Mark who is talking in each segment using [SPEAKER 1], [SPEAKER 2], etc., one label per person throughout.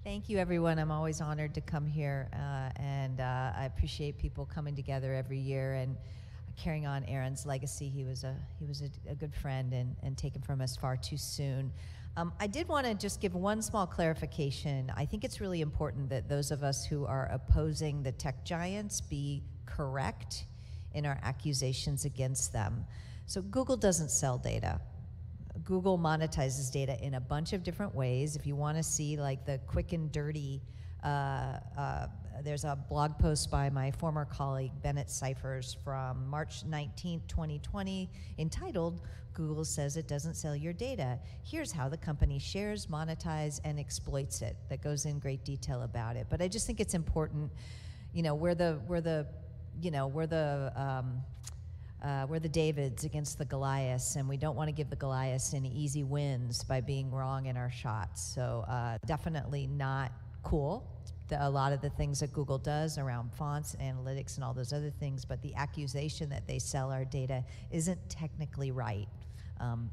[SPEAKER 1] Thank you, everyone. I'm always honored to come here, and I appreciate people coming together every year and carrying on Aaron's legacy. He was a good friend and taken from us far too soon. I did want to just give one small clarification. I think it's really important that those of us who are opposing the tech giants be correct in our accusations against them. So Google doesn't sell data. Google monetizes data in a bunch of different ways. If you want to see like the quick and dirty, there's a blog post by my former colleague Bennett Cyphers from March 19, 2020, entitled, "Google Says It Doesn't Sell Your Data. Here's how the company shares, monetizes, and exploits it." That goes in great detail about it. But I just think it's important, you know, we're the Davids against the Goliaths, and we don't want to give the Goliaths any easy wins by being wrong in our shots. So definitely not cool, a lot of the things that Google does around fonts, analytics, and all those other things, but the accusation that they sell our data isn't technically right.
[SPEAKER 2] Can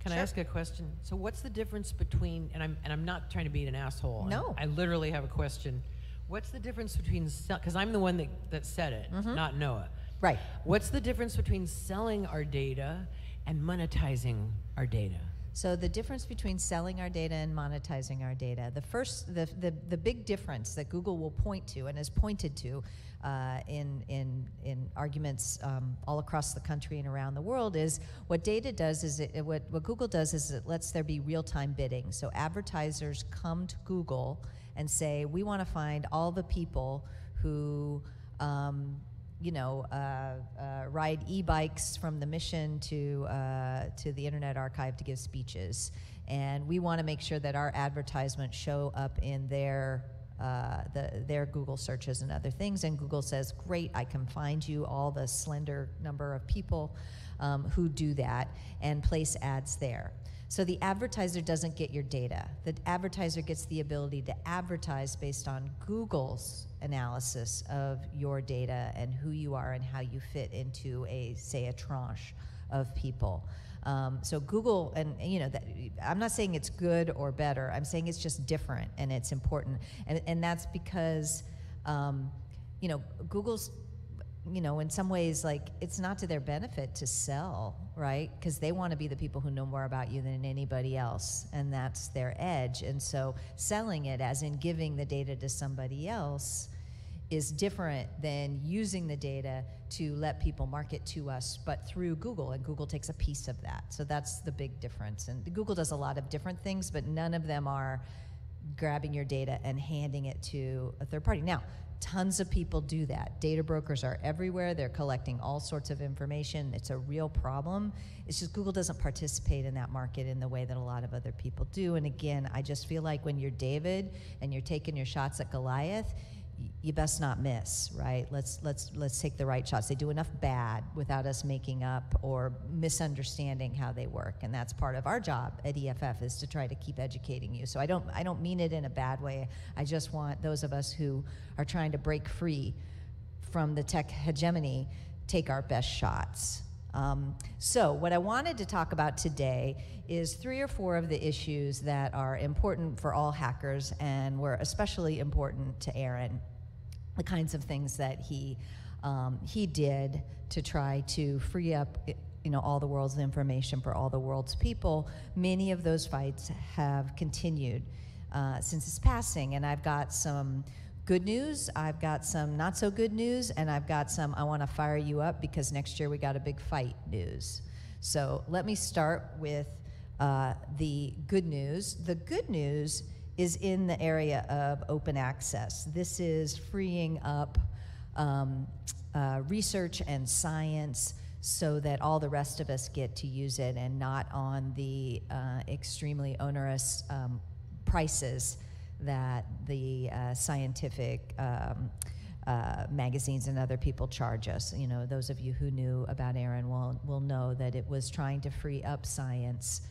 [SPEAKER 2] I ask a question? So what's the difference between, and I'm not trying to be an asshole.
[SPEAKER 1] No.
[SPEAKER 2] I literally have a question. What's the difference between, because I'm the one that said it, not Noah.
[SPEAKER 1] Right.
[SPEAKER 2] What's the difference between selling our data and monetizing our data?
[SPEAKER 1] So the difference between selling our data and monetizing our data, the big difference that Google will point to and has pointed to in arguments all across the country and around the world is what data does is what Google does is it lets there be real-time bidding. So advertisers come to Google and say, we want to find all the people who ride e-bikes from the Mission to the Internet Archive to give speeches, and we want to make sure that our advertisements show up in their Google searches and other things. And Google says, great, I can find you all the slender number of people who do that and place ads there. So the advertiser doesn't get your data. The advertiser gets the ability to advertise based on Google's analysis of your data and who you are and how you fit into say a tranche of people. So Google, and I'm not saying it's good or better, I'm saying it's just different and it's important. And that's because, Google's, in some ways, like, it's not to their benefit to sell, right? Because they want to be the people who know more about you than anybody else, and that's their edge. And so selling it, as in giving the data to somebody else, is different than using the data to let people market to us, but through Google, and Google takes a piece of that. So that's the big difference. And Google does a lot of different things, but none of them are grabbing your data and handing it to a third party. Now, tons of people do that. Data brokers are everywhere. They're collecting all sorts of information. It's a real problem. It's just Google doesn't participate in that market in the way that a lot of other people do. And again, I just feel like when you're David and you're taking your shots at Goliath, you best not miss, right? Let's take the right shots. They do enough bad without us making up or misunderstanding how they work, and that's part of our job at EFF, is to try to keep educating you. So I don't mean it in a bad way. I just want those of us who are trying to break free from the tech hegemony take our best shots. So what I wanted to talk about today is 3 or 4 of the issues that are important for all hackers and were especially important to Aaron. The kinds of things that he did to try to free up all the world's information for all the world's people. Many of those fights have continued since his passing, and I've got some good news, I've got some not so good news, and I've got some I want to fire you up because next year we got a big fight news. So let me start with the good news. The good news is in the area of open access. This is freeing up research and science so that all the rest of us get to use it and not on the extremely onerous prices that the scientific magazines and other people charge us. Those of you who knew about Aaron will know that it was trying to free up science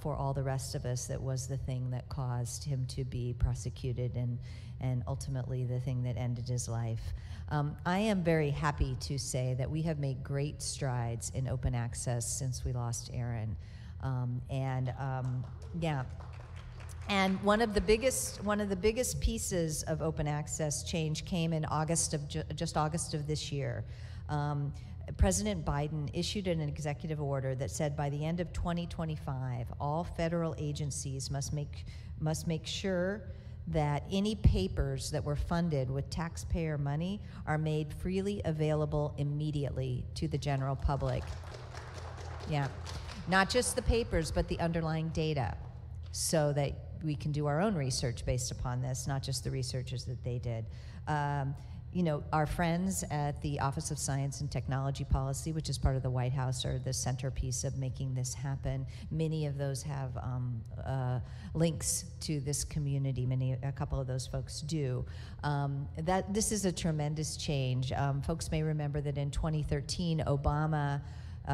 [SPEAKER 1] for all the rest of us that was the thing that caused him to be prosecuted and ultimately the thing that ended his life. I am very happy to say that we have made great strides in open access since we lost Aaron. Yeah. And one of the biggest pieces of open access change came in August of just August of this year. President Biden issued an executive order that said by the end of 2025, all federal agencies must make sure that any papers that were funded with taxpayer money are made freely available immediately to the general public. Yeah, not just the papers, but the underlying data, so that we can do our own research based upon this, not just the researchers that they did. You know, our friends at the Office of Science and Technology Policy, which is part of the White House, are the centerpiece of making this happen. Many of those have links to this community. A couple of those folks do. This is a tremendous change. Folks may remember that in 2013,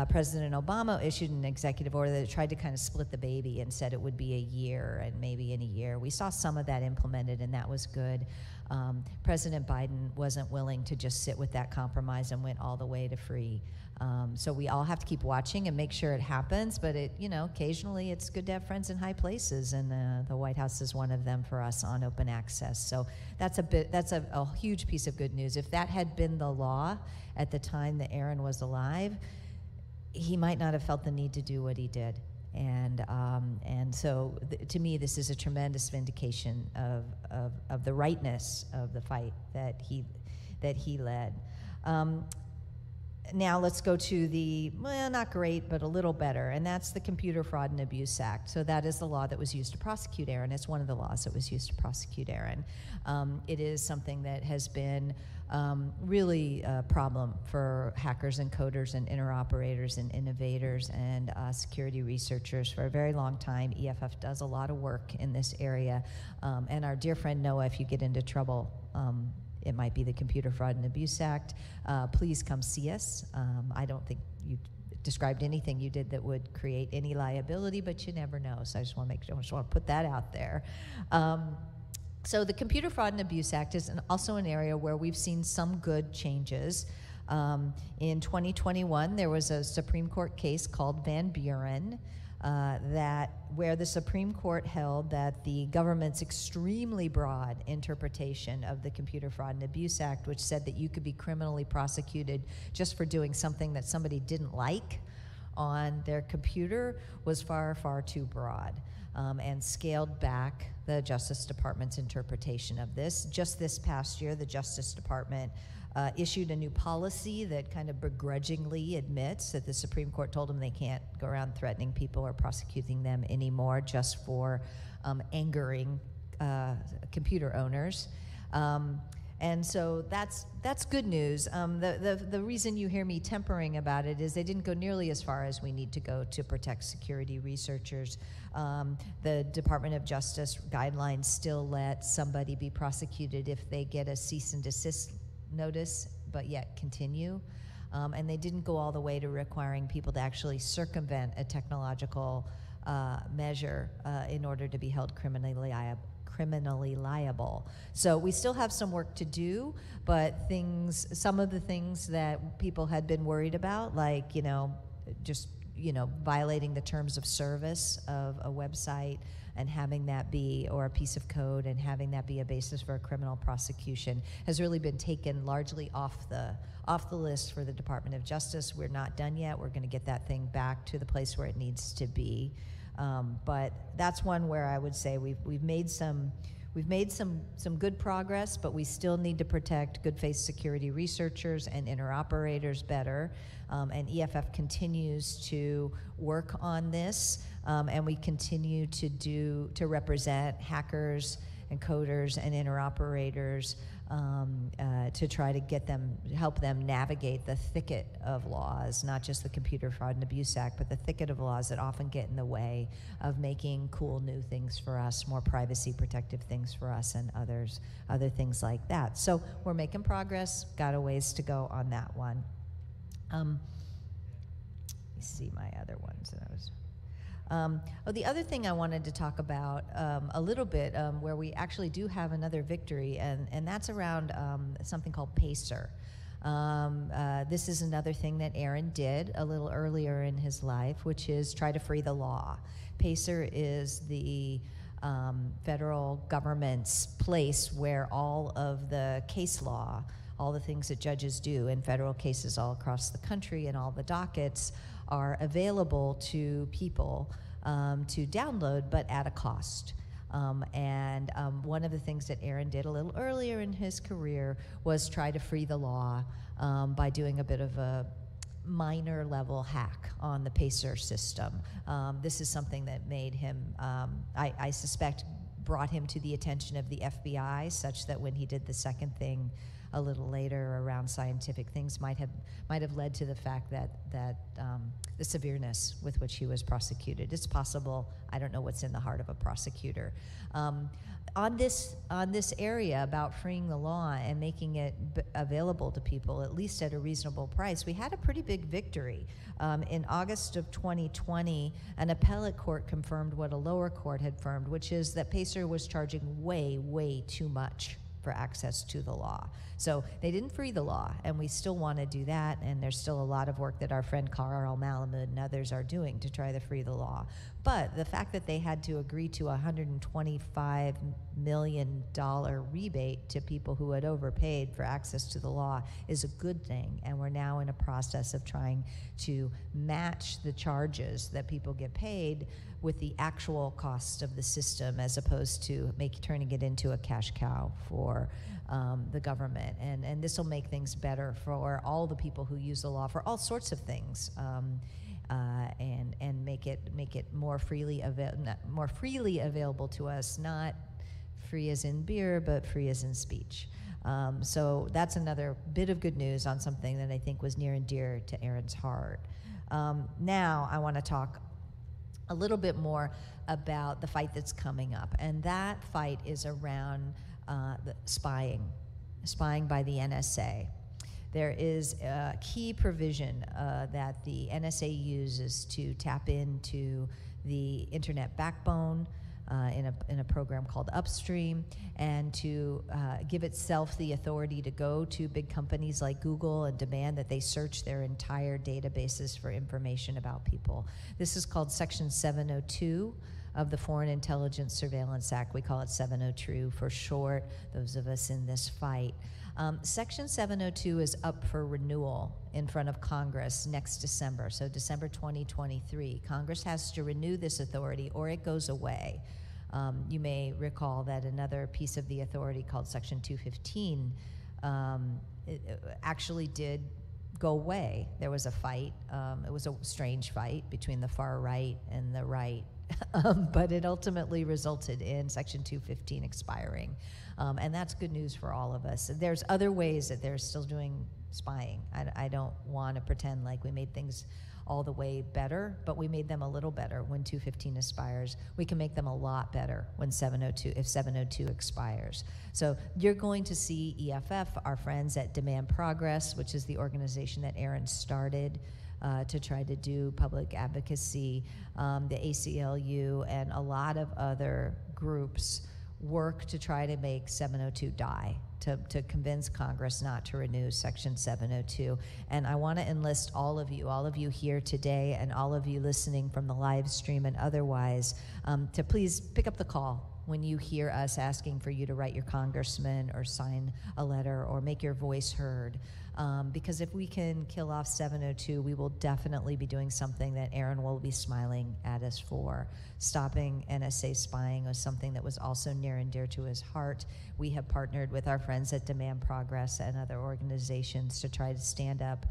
[SPEAKER 1] President Obama issued an executive order that tried to kind of split the baby and said it would be a year, and maybe in a year. We saw some of that implemented, and that was good. President Biden wasn't willing to just sit with that compromise and went all the way to free. So we all have to keep watching and make sure it happens, but occasionally it's good to have friends in high places, and the White House is one of them for us on open access. So that's a huge piece of good news. If that had been the law at the time that Aaron was alive, he might not have felt the need to do what he did. And so to me, this is a tremendous vindication of the rightness of the fight that he led. Now let's go to the, well, not great, but a little better, and that's the Computer Fraud and Abuse Act. So that is the law that was used to prosecute Aaron. It's one of the laws that was used to prosecute Aaron. It is something that has been really a problem for hackers and coders and interoperators and innovators and security researchers for a very long time. EFF does a lot of work in this area. And our dear friend Noah, if you get into trouble, it might be the Computer Fraud and Abuse Act. Please come see us. I don't think you described anything you did that would create any liability, but you never know. So I just want to put that out there. So the Computer Fraud and Abuse Act is also an area where we've seen some good changes. In 2021, there was a Supreme Court case called Van Buren where the Supreme Court held that the government's extremely broad interpretation of the Computer Fraud and Abuse Act, which said that you could be criminally prosecuted just for doing something that somebody didn't like on their computer, was far, far too broad. And scaled back the Justice Department's interpretation of this. Just this past year, the Justice Department issued a new policy that kind of begrudgingly admits that the Supreme Court told them they can't go around threatening people or prosecuting them anymore just for angering computer owners. And so that's good news. The reason you hear me tempering about it is they didn't go nearly as far as we need to go to protect security researchers. The Department of Justice guidelines still let somebody be prosecuted if they get a cease and desist notice, but yet continue. And they didn't go all the way to requiring people to actually circumvent a technological measure in order to be held criminally liable. So we still have some work to do, but some of the things that people had been worried about, like, violating the terms of service of a website and having that be, or a piece of code, and having that be a basis for a criminal prosecution, has really been taken largely off the list for the Department of Justice. We're not done yet. We're going to get that thing back to the place where it needs to be. But that's one where I would say we've made some good progress, but we still need to protect good faith security researchers and interoperators better. And EFF continues to work on this, and we continue to represent hackers and coders and interoperators to try to help them navigate the thicket of laws, not just the Computer Fraud and Abuse Act, but the thicket of laws that often get in the way of making cool new things for us, more privacy protective things for us, and other things like that. So we're making progress, got a ways to go on that one. Let me see my other ones that I was... the other thing I wanted to talk about a little bit, where we actually do have another victory, and that's around something called PACER. This is another thing that Aaron did a little earlier in his life, which is try to free the law. PACER is the federal government's place where all of the case law, all the things that judges do in federal cases all across the country, and all the dockets are available to people to download, but at a cost. One of the things that Aaron did a little earlier in his career was try to free the law by doing a bit of a minor level hack on the PACER system. This is something that made him, I suspect, brought him to the attention of the FBI, such that when he did the second thing a little later around scientific things might have led to the fact that the severeness with which he was prosecuted. It's possible. I don't know what's in the heart of a prosecutor. On this area about freeing the law and making it available to people, at least at a reasonable price, we had a pretty big victory. In August of 2020, an appellate court confirmed what a lower court had affirmed, which is that PACER was charging way, way too much for access to the law. So they didn't free the law, and we still want to do that, and there's still a lot of work that our friend Carl Malamud and others are doing to try to free the law. But the fact that they had to agree to a $125 million rebate to people who had overpaid for access to the law is a good thing, and we're now in a process of trying to match the charges that people get paid with the actual cost of the system, as opposed to turning it into a cash cow for the government. And this will make things better for all the people who use the law for all sorts of things, and make it more freely available to us, not free as in beer, but free as in speech. So that's another bit of good news on something that I think was near and dear to Aaron's heart. Now I want to talk a little bit more about the fight that's coming up, and that fight is around the spying by the NSA. There is a key provision that the NSA uses to tap into the internet backbone in a program called Upstream, and to give itself the authority to go to big companies like Google and demand that they search their entire databases for information about people. This is called Section 702 of the Foreign Intelligence Surveillance Act. We call it 702 for short, those of us in this fight. Section 702 is up for renewal in front of Congress next December, so December 2023. Congress has to renew this authority or it goes away. You may recall that another piece of the authority called Section 215 actually did go away. There was a fight. It was a strange fight between the far right and the right. But it ultimately resulted in Section 215 expiring. And that's good news for all of us. There's other ways that they're still doing spying. I don't want to pretend like we made things all the way better, but we made them a little better when 215 expires. We can make them a lot better when 702, if 702 expires. So you're going to see EFF, our friends at Demand Progress, which is the organization that Aaron started to try to do public advocacy, the ACLU, and a lot of other groups work to try to make 702 die, to convince Congress not to renew Section 702. And I want to enlist all of you here today, and all of you listening from the live stream and otherwise, to please pick up the call when you hear us asking for you to write your congressman or sign a letter or make your voice heard. Because if we can kill off 702, we will definitely be doing something that Aaron will be smiling at us for. Stopping NSA spying was something that was also near and dear to his heart. We have partnered with our friends at Demand Progress and other organizations to try to stand up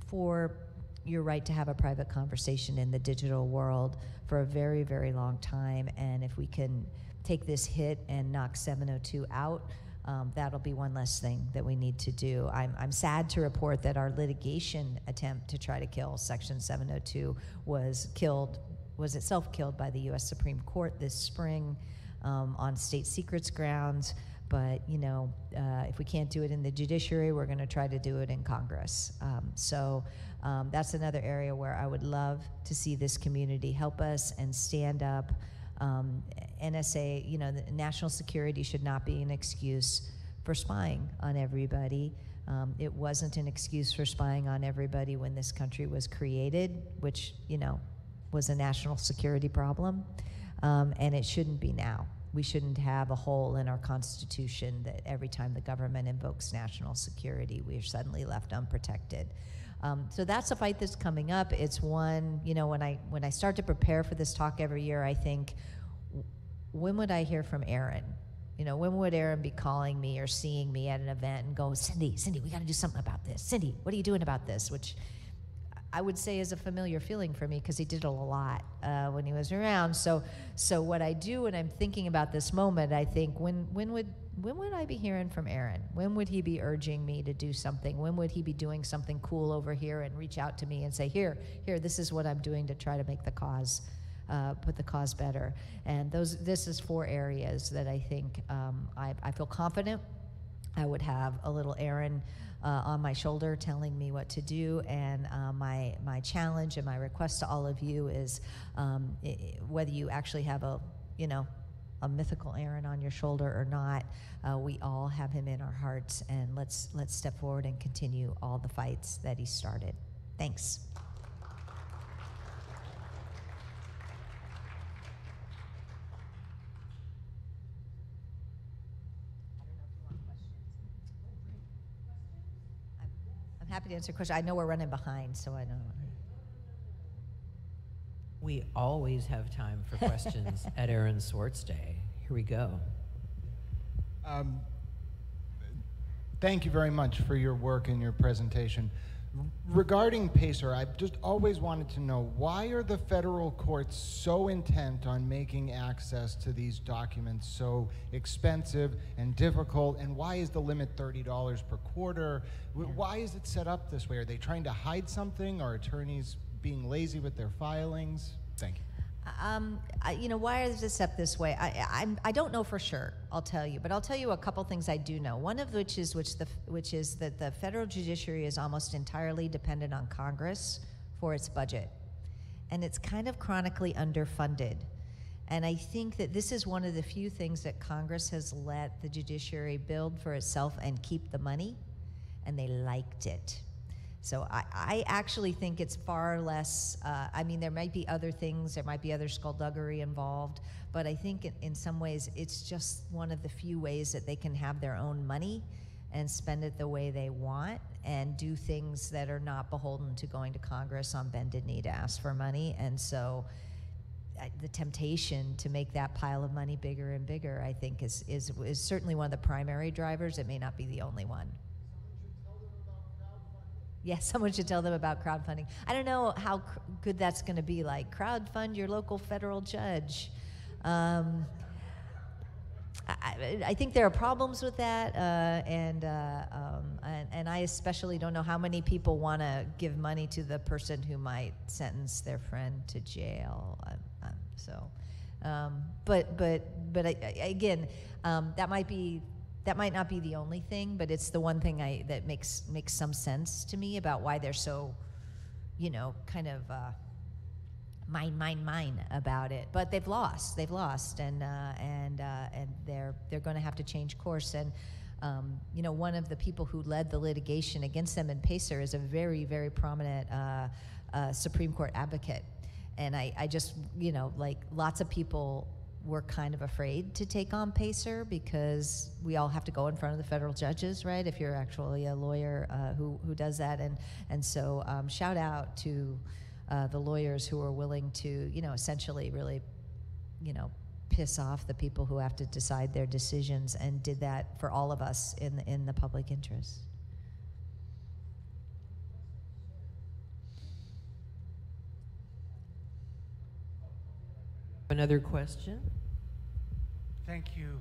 [SPEAKER 1] for your right to have a private conversation in the digital world for a very, very long time. And if we can take this hit and knock 702 out, that'll be one less thing that we need to do. I'm sad to report that our litigation attempt to try to kill Section 702 was itself killed by the U.S. Supreme Court this spring on state secrets grounds. But if we can't do it in the judiciary, we're going to try to do it in Congress. So that's another area where I would love to see this community help us and stand up. NSA, the national security should not be an excuse for spying on everybody. It wasn't an excuse for spying on everybody when this country was created, which, you know, was a national security problem, and it shouldn't be now. We shouldn't have a hole in our Constitution that every time the government invokes national security, we are suddenly left unprotected. So that's a fight that's coming up. It's one, you know, when I start to prepare for this talk every year, I think, when would I hear from Aaron? You know, when would Aaron be calling me or seeing me at an event and go, Cindy, we got to do something about this. Cindy, what are you doing about this? Which I would say is a familiar feeling for me because he did a lot when he was around. So what I do when I'm thinking about this moment, I think, when would I be hearing from Aaron? When would he be urging me to do something? When would he be doing something cool over here and reach out to me and say, here, this is what I'm doing to try to make the cause, put the cause better? And this is 4 areas that I think I feel confident I would have a little Aaron on my shoulder telling me what to do. And my challenge and my request to all of you is whether you actually have a mythical Aaron on your shoulder or not, we all have him in our hearts, and let's step forward and continue all the fights that he started. Thanks. Happy to answer questions. I know we're running behind, so I don't know.
[SPEAKER 2] We always have time for questions at Aaron Swartz Day. Here we go.
[SPEAKER 3] Thank you very much for your work and your presentation. Regarding PACER, I've just always wanted to know, why are the federal courts so intent on making access to these documents so expensive and difficult, and why is the limit $30 per quarter? Why is it set up this way? Are they trying to hide something? Are attorneys being lazy with their filings? Thank you.
[SPEAKER 1] Why is this up this way? I don't know for sure, I'll tell you, but I'll tell you a couple things I do know. One of which is that the federal judiciary is almost entirely dependent on Congress for its budget, and it's kind of chronically underfunded. And I think that this is one of the few things that Congress has let the judiciary build for itself and keep the money, and they liked it. So I actually think it's far less, there might be other things, there might be other skullduggery involved, but I think in some ways it's just one of the few ways that they can have their own money and spend it the way they want and do things that are not beholden to going to Congress on bended knee to ask for money. And so the temptation to make that pile of money bigger and bigger, I think, is certainly one of the primary drivers. It may not be the only one. Yes, someone should tell them about crowdfunding. I don't know how good that's going to be. Like, crowdfund your local federal judge. I think there are problems with that, and I especially don't know how many people want to give money to the person who might sentence their friend to jail. Again, that might not be the only thing, but it's the one thing that makes some sense to me about why they're so, kind of mine about it. But they've lost, and they're going to have to change course. And one of the people who led the litigation against them in PACER is a very, very prominent Supreme Court advocate. And I just, lots of people were kind of afraid to take on PACER because we all have to go in front of the federal judges, right? If you're actually a lawyer who does that, and so shout out to the lawyers who are willing to, essentially really, piss off the people who have to decide their decisions, and did that for all of us in the public interest.
[SPEAKER 2] Another question?
[SPEAKER 4] Thank you.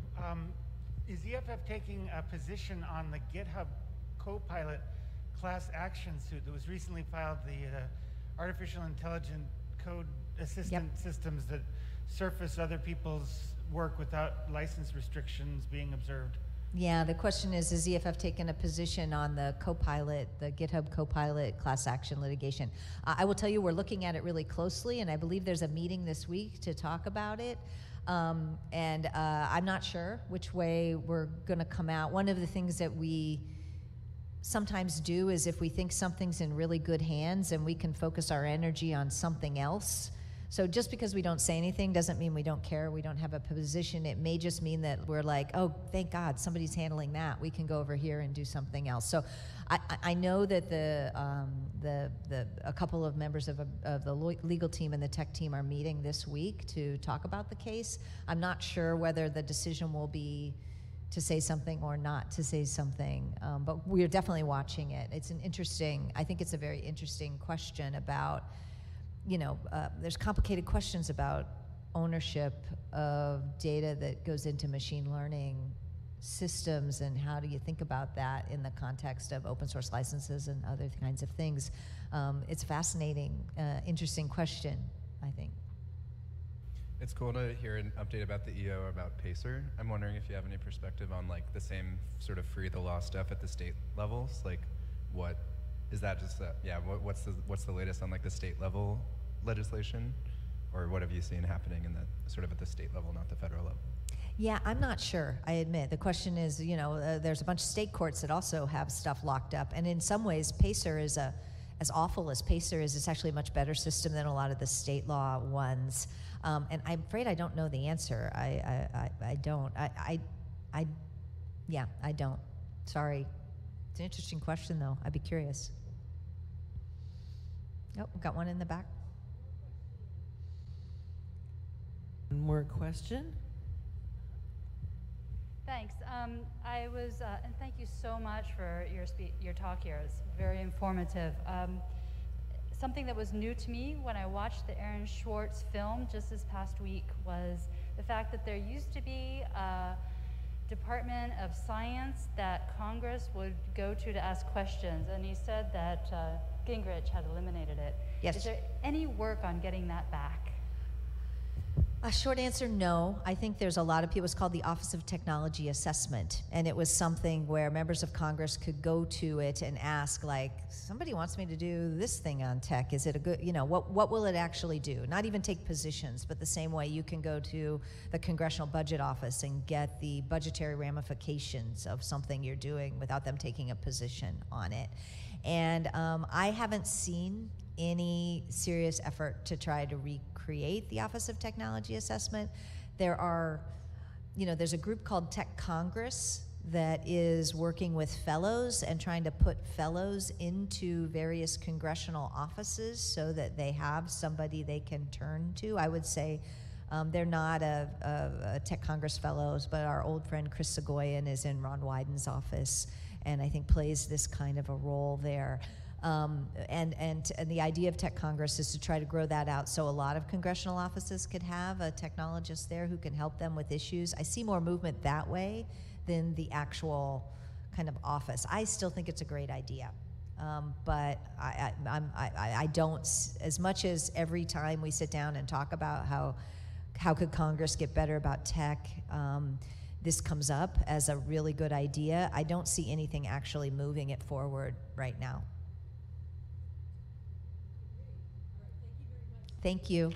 [SPEAKER 4] Is EFF taking a position on the GitHub Copilot class action suit that was recently filed, the artificial intelligent code assistant systems that surface other people's work without license restrictions being observed?
[SPEAKER 1] Yeah, the question is EFF taken a position on the Copilot, the GitHub Copilot class action litigation? I will tell you, we're looking at it really closely, and I believe there's a meeting this week to talk about it. I'm not sure which way we're going to come out. One of the things that we sometimes do is if we think something's in really good hands and we can focus our energy on something else. So just because we don't say anything doesn't mean we don't care, we don't have a position. It may just mean that we're like, oh, thank God, somebody's handling that. We can go over here and do something else. So I know that a couple of members of the legal team and the tech team are meeting this week to talk about the case. I'm not sure whether the decision will be to say something or not to say something, but we're definitely watching it. I think it's a very interesting question about, there's complicated questions about ownership of data that goes into machine learning systems, and how do you think about that in the context of open source licenses and other kinds of things. It's a fascinating, interesting question, I think.
[SPEAKER 5] It's cool to hear an update about the EO about PACER. I'm wondering if you have any perspective on like the same sort of free the law stuff at the state levels. Like, what is that? Just what's the latest on like the state level legislation, or what have you seen happening in the sort of at the state level, not the federal level?
[SPEAKER 1] Yeah, I'm not sure, I admit. The question is, there's a bunch of state courts that also have stuff locked up, and in some ways, PACER is as awful as PACER is, it's actually a much better system than a lot of the state law ones. And I'm afraid I don't know the answer. I don't. I don't. Sorry. It's an interesting question, though. I'd be curious. Oh, we've got one in the back.
[SPEAKER 2] One more question?
[SPEAKER 6] Thanks. And thank you so much for your talk here. It's very informative. Something that was new to me when I watched the Aaron Swartz film just this past week was the fact that there used to be a Department of Science that Congress would go to ask questions, and he said that Gingrich had eliminated it.
[SPEAKER 1] Yes.
[SPEAKER 6] Is there any work on getting that back?
[SPEAKER 1] A short answer, no. I think there's a lot of people, it's called the Office of Technology Assessment, and it was something where members of Congress could go to it and ask, like, somebody wants me to do this thing on tech, is it a good, what will it actually do? Not even take positions, but the same way you can go to the Congressional Budget Office and get the budgetary ramifications of something you're doing without them taking a position on it. And I haven't seen any serious effort to try to recreate the Office of Technology Assessment. There's a group called Tech Congress that is working with fellows and trying to put fellows into various congressional offices so that they have somebody they can turn to. I would say they're not a Tech Congress fellows, but our old friend Chris Segoyan is in Ron Wyden's office, and I think plays this kind of a role there. And the idea of Tech Congress is to try to grow that out so a lot of congressional offices could have a technologist there who can help them with issues. I see more movement that way than the actual kind of office. I still think it's a great idea. But I don't, as much as every time we sit down and talk about how could Congress get better about tech, this comes up as a really good idea. I don't see anything actually moving it forward right now. Thank you.